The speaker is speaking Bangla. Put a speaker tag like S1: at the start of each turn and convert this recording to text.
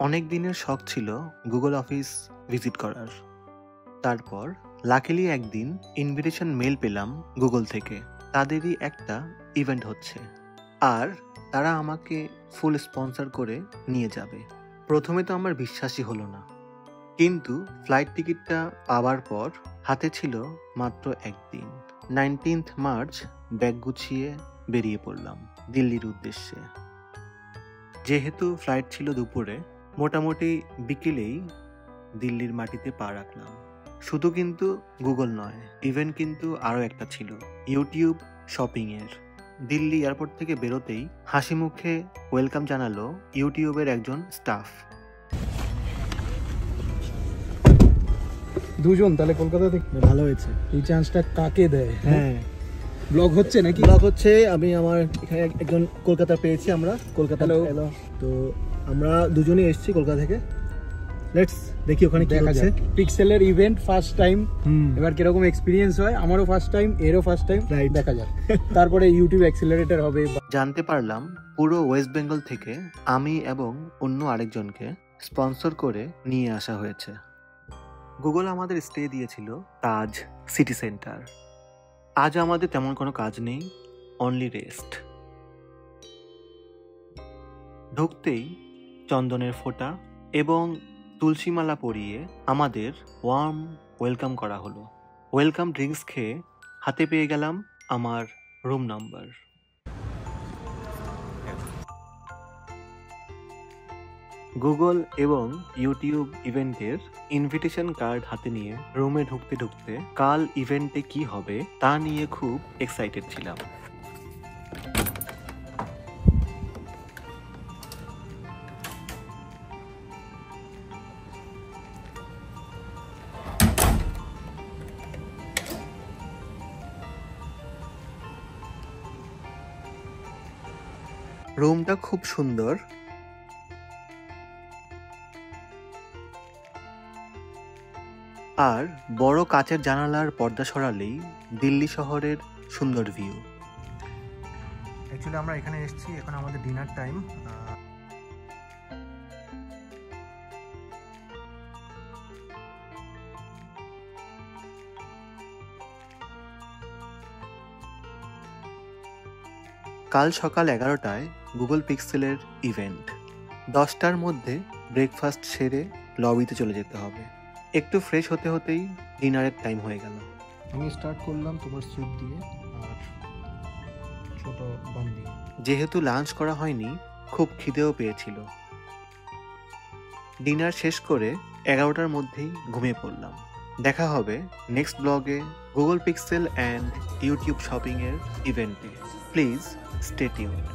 S1: অনেক দিনের শখ ছিল গুগল অফিস ভিজিট করার। তারপর লাকিলি একদিন ইনভিটেশন মেল পেলাম গুগল থেকে। তাদেরই একটা ইভেন্ট হচ্ছে আর তারা আমাকে ফুল স্পন্সর করে নিয়ে যাবে। প্রথমে তো আমার বিশ্বাসই হলো না, কিন্তু ফ্লাইট টিকিটটা পাওয়ার পর হাতে ছিল মাত্র একদিন। 19 মার্চ ব্যাগ গুছিয়ে বেরিয়ে পড়লাম দিল্লির উদ্দেশ্যে। যেহেতু ফ্লাইট ছিল দুপুরে, মোটামুটি বিকেলেই দিল্লির মাটিতে পা রাখলাম। শুধু কিন্তু গুগল নয়, ইভেন্ট কিন্তু আরও একটা ছিল, ইউটিউব শপিংয়ের। দিল্লি এয়ারপোর্ট থেকে বেরোতেই হাসি মুখে ওয়েলকাম জানালো ইউটিউবের একজন স্টাফ।
S2: দুজন তাহলে কলকাতা থেকে,
S3: ভালো হয়েছে।
S2: এই চান্সটা কাকে দেয়?
S3: হ্যাঁ,
S2: ব্লগ হচ্ছে নাকি?
S3: ব্লগ হচ্ছে। আমি আমার এখানে একজন কলকাতা পেয়েছি, আমরা কলকাতা।
S2: হ্যালো।
S3: তো আমরা দুজনেই এসেছি কলকাতা থেকে। লেটস দেখি ওখানে কি
S2: দেখা
S3: হচ্ছে।
S2: যাক। পিক্সেলের ইভেন্ট ফার্স্ট টাইম, এবার কিরকম এক্সপিরিয়েন্স হয়। আমারও ফার্স্ট টাইম, এরও ফার্স্ট টাইম, দেখা যাক। তারপরে ইউটিউব অ্যাক্সিলারেটর হবে।
S1: জানতে পারলাম পুরো ওয়েস্ট বেঙ্গল থেকে আমি এবং অন্য আরেকজনকে স্পন্সর করে নিয়ে আসা হয়েছে। গুগল আমাদের স্টে দিয়েছিল তাজ সিটি সেন্টার। আজ আমাদের তেমন কোনো কাজ নেই, অনলি রেস্ট। ঢুকতেই চন্দনের ফোঁটা এবং তুলসীমালা পরিয়ে আমাদের ওয়ার্ম ওয়েলকাম করা হলো। ওয়েলকাম ড্রিঙ্কস খেয়ে হাতে পেয়ে গেলাম আমার রুম নাম্বার। গুগল এবং ইউটিউব ইভেন্টের ইনভিটেশন কার্ড হাতে নিয়ে রুমে ঢুকতে ঢুকতে কাল ইভেন্টে কি হবে তা নিয়ে খুব এক্সাইটেড ছিলাম। রুমটা খুব সুন্দর, আর বড় কাচের জানালার পর্দা সরালেই দিল্লি শহরের সুন্দর ভিউ।
S3: অ্যাকচুয়ালি আমরা এখানে এসেছি, এখন আমাদের ডিনার টাইম।
S1: কাল সকাল 11টায় গুগল পিক্সেলের ইভেন্ট। 10টার মধ্যে ব্রেকফাস্ট সেরে লবিতে চলে যেতে হবে। একটু ফ্রেশ হতে হতেই ডিনারের টাইম হয়ে গেল।
S3: আমি স্টার্ট করলাম তোমার স্যুপ দিয়ে আর ছোট বান দিয়ে।
S1: যেহেতু লাঞ্চ করা হয়নি, খুব খিদেও পেয়েছিল। ডিনার শেষ করে 11টার মধ্যেই ঘুমিয়ে পড়লাম। দেখা হবে নেক্সট ব্লগে গুগল পিক্সেল অ্যান্ড ইউটিউব শপিংয়ের ইভেন্টে। Please stay tuned.